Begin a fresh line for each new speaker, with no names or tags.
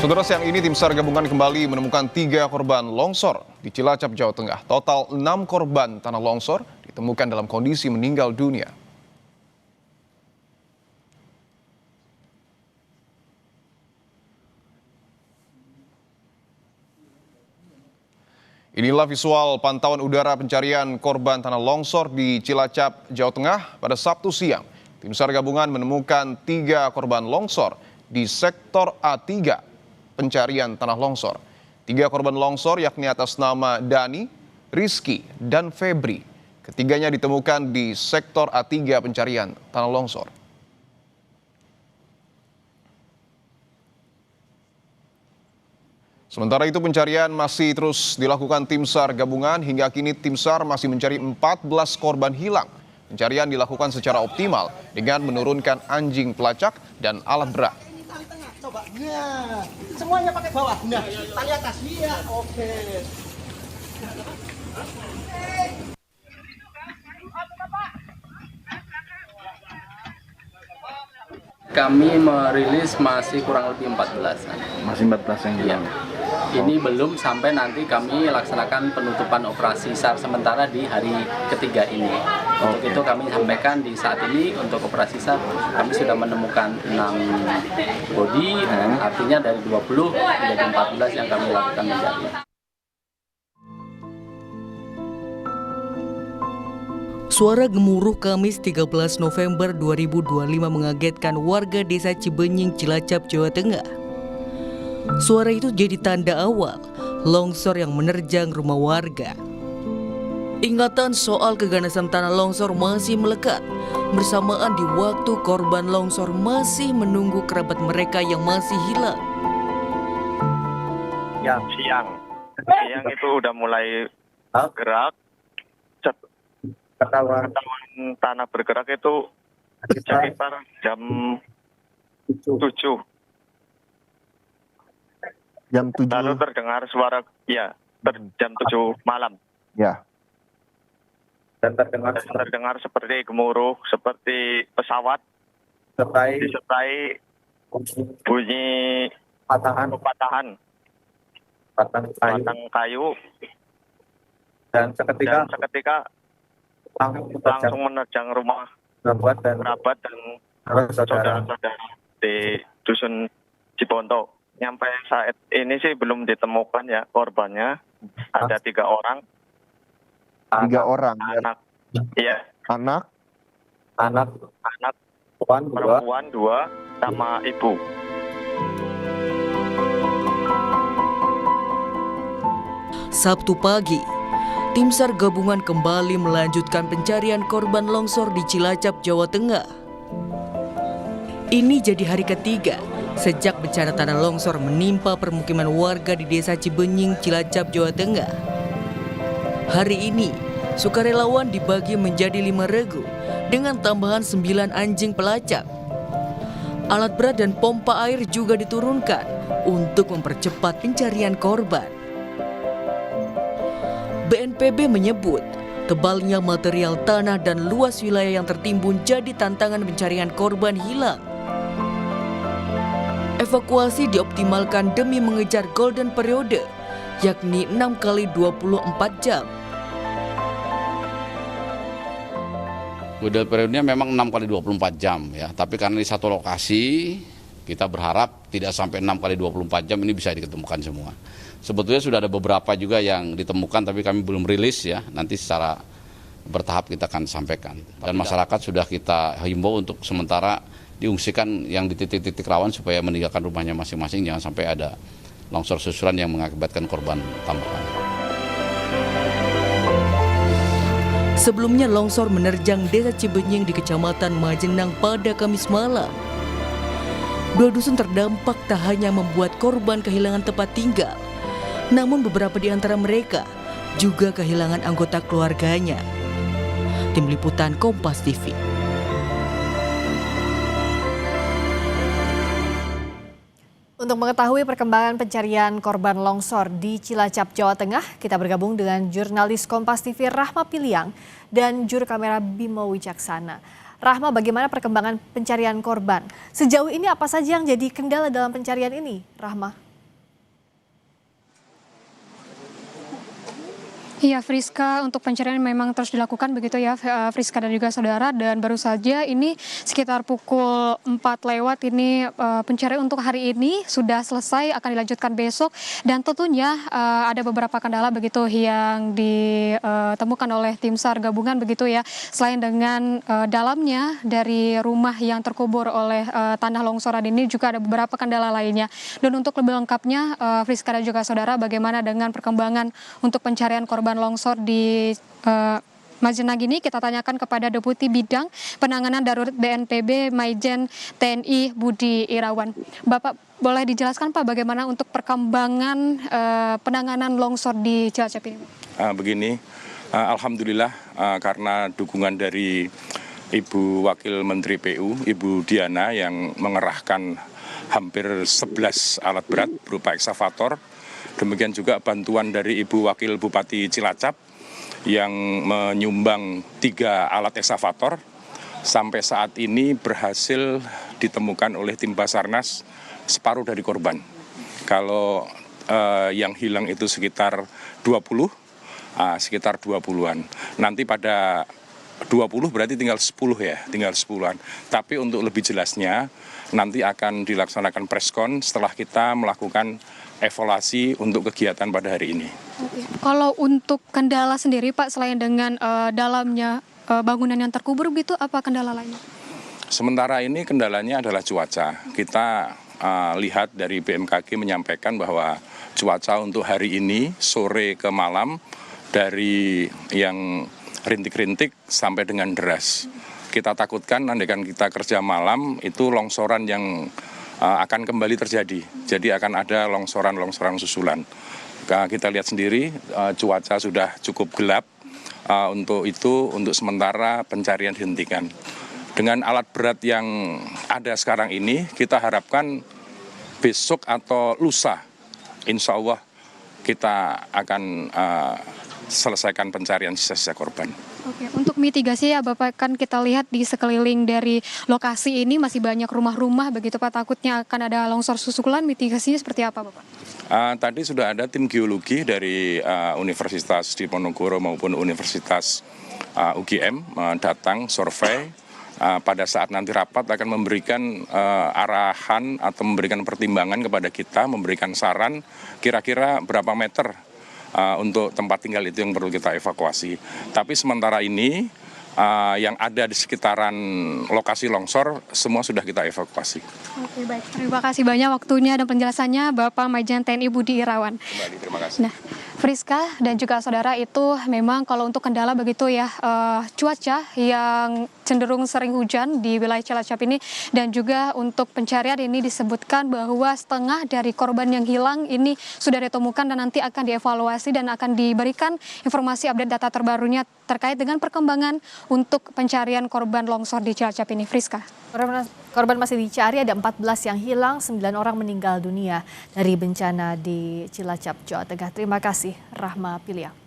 Saudara, siang ini tim SAR gabungan kembali menemukan 3 korban longsor di Cilacap, Jawa Tengah. Total 6 korban tanah longsor ditemukan dalam kondisi meninggal dunia. Inilah visual pantauan udara pencarian korban tanah longsor di Cilacap, Jawa Tengah pada Sabtu siang. Tim SAR gabungan menemukan 3 korban longsor di sektor A3 pencarian tanah longsor. 3 korban longsor yakni atas nama Dani, Rizky, dan Febri. Ketiganya ditemukan di sektor A3 pencarian tanah longsor. Sementara itu pencarian masih terus dilakukan tim SAR gabungan. Hingga kini tim SAR masih mencari 14 korban hilang. Pencarian dilakukan secara optimal dengan menurunkan anjing pelacak dan alat berat.
Coba, ya, semuanya pakai bawah. Nah, tali atas. Iya, oke.
Kami merilis masih kurang lebih 14-an.
Masih 14 yang hilang.
Ini belum sampai nanti kami laksanakan penutupan operasi SAR sementara di hari ketiga ini. Untuk itu kami sampaikan di saat ini untuk operasi SAR kami sudah menemukan 6 body, artinya dari 20 menjadi 14 yang kami lakukan mencari.
Suara gemuruh Kamis 13 November 2025 mengagetkan warga desa Cibenying, Cilacap, Jawa Tengah. Suara itu jadi tanda awal longsor yang menerjang rumah warga. Ingatan soal keganasan tanah longsor masih melekat bersamaan di waktu korban longsor masih menunggu kerabat mereka yang masih hilang.
Ya, siang itu udah mulai gerak. Ketahuan tanah bergerak itu sekitar jam 7.
Jam 7.
Lalu terdengar suara, ya, jam 7 malam.
Ya.
Dan terdengar seperti gemuruh, seperti pesawat, disertai bunyi patang kayu. Dan seketika langsung menerjang rumah kerabat dan saudara-saudara di dusun Ciponto. Sampai saat ini sih belum ditemukan ya korbannya. Ada 3 orang.
3 orang.
Anak. Iya.
Anak.
Perempuan 2 sama ibu.
Sabtu pagi, tim SAR gabungan kembali melanjutkan pencarian korban longsor di Cilacap, Jawa Tengah. Ini jadi hari ketiga sejak bencana tanah longsor menimpa permukiman warga di desa Cibenying, Cilacap, Jawa Tengah. Hari ini, sukarelawan dibagi menjadi 5 regu dengan tambahan 9 anjing pelacak. Alat berat dan pompa air juga diturunkan untuk mempercepat pencarian korban. BNPB menyebut tebalnya material tanah dan luas wilayah yang tertimbun jadi tantangan pencarian korban hilang. Evakuasi dioptimalkan demi mengejar golden periode, yakni 6 kali 24 jam.
Golden periodenya memang 6 kali 24 jam ya, tapi karena di satu lokasi kita berharap tidak sampai 6 kali 24 jam ini bisa diketemukan semua. Sebetulnya sudah ada beberapa juga yang ditemukan tapi kami belum rilis ya, nanti secara bertahap kita akan sampaikan. Dan masyarakat sudah kita himbau untuk sementara diungsikan yang di titik-titik rawan supaya meninggalkan rumahnya masing-masing, jangan sampai ada longsor susulan yang mengakibatkan korban tambahan.
Sebelumnya longsor menerjang desa Cibenying di Kecamatan Majenang pada Kamis malam. 2 dusun terdampak tak hanya membuat korban kehilangan tempat tinggal, namun beberapa di antara mereka juga kehilangan anggota keluarganya. Tim Liputan Kompas TV.
Untuk mengetahui perkembangan pencarian korban longsor di Cilacap, Jawa Tengah, kita bergabung dengan jurnalis Kompas TV Rahma Piliang dan juru kamera Bimo Wicaksana. Rahma, bagaimana perkembangan pencarian korban? Sejauh ini apa saja yang jadi kendala dalam pencarian ini, Rahma?
Iya, Friska, untuk pencarian memang terus dilakukan begitu ya, Friska dan juga saudara. Dan baru saja ini sekitar pukul 4 lewat ini pencarian untuk hari ini sudah selesai, akan dilanjutkan besok. Dan tentunya ada beberapa kendala begitu yang ditemukan oleh tim SAR gabungan begitu ya. Selain dengan dalamnya dari rumah yang terkubur oleh tanah longsoran ini, juga ada beberapa kendala lainnya. Dan untuk lebih lengkapnya, Friska dan juga saudara, bagaimana dengan perkembangan untuk pencarian korban longsor di Majenag ini, kita tanyakan kepada Deputi Bidang Penanganan Darurat BNPB Maijen TNI Budi Irawan. Bapak, boleh dijelaskan Pak bagaimana untuk perkembangan penanganan longsor di Cilacap ini?
Begini, alhamdulillah karena dukungan dari Ibu Wakil Menteri PU, Ibu Diana, yang mengerahkan hampir 11 alat berat berupa eksavator. Demikian juga bantuan dari Ibu Wakil Bupati Cilacap yang menyumbang 3 alat eksavator. Sampai saat ini berhasil ditemukan oleh tim Basarnas separuh dari korban. Kalau yang hilang itu sekitar 20, sekitar 20-an. Nanti pada 20 berarti tinggal 10 ya, tinggal 10-an. Tapi untuk lebih jelasnya nanti akan dilaksanakan preskon setelah kita melakukan evaluasi untuk kegiatan pada hari ini.
Kalau untuk kendala sendiri Pak, selain dengan dalamnya bangunan yang terkubur begitu, apa kendala lainnya?
Sementara ini kendalanya adalah cuaca. Kita lihat dari BMKG menyampaikan bahwa cuaca untuk hari ini sore ke malam dari yang rintik-rintik sampai dengan deras. Kita takutkan andaikan kita kerja malam itu longsoran yang akan kembali terjadi. Jadi akan ada longsoran-longsoran susulan. Kita lihat sendiri cuaca sudah cukup gelap. Untuk itu, untuk sementara pencarian dihentikan. Dengan alat berat yang ada sekarang ini, kita harapkan besok atau lusa, insya Allah kita akan selesaikan pencarian sisa-sisa korban.
Oke, untuk mitigasi ya Bapak, kan kita lihat di sekeliling dari lokasi ini masih banyak rumah-rumah begitu Pak, takutnya akan ada longsor susulan, mitigasinya seperti apa Bapak?
Tadi sudah ada tim geologi dari Universitas Diponegoro maupun Universitas UGM datang survei. Pada saat nanti rapat akan memberikan arahan atau memberikan pertimbangan kepada kita, memberikan saran kira-kira berapa meter untuk tempat tinggal itu yang perlu kita evakuasi. Tapi sementara ini yang ada di sekitaran lokasi longsor semua sudah kita evakuasi.
Oke, baik. Terima kasih banyak waktunya dan penjelasannya Bapak Maijen TNI Budi Irawan.
Kembali, terima kasih.
Nah, Friska dan juga saudara, itu memang kalau untuk kendala begitu ya, cuaca yang cenderung sering hujan di wilayah Cilacap ini, dan juga untuk pencarian ini disebutkan bahwa setengah dari korban yang hilang ini sudah ditemukan dan nanti akan dievaluasi dan akan diberikan informasi update data terbarunya terkait dengan perkembangan untuk pencarian korban longsor di Cilacap ini. Friska.
Korban masih dicari, ada 14 yang hilang, 9 orang meninggal dunia dari bencana di Cilacap, Jawa Tengah. Terima kasih, Rahma Piliang.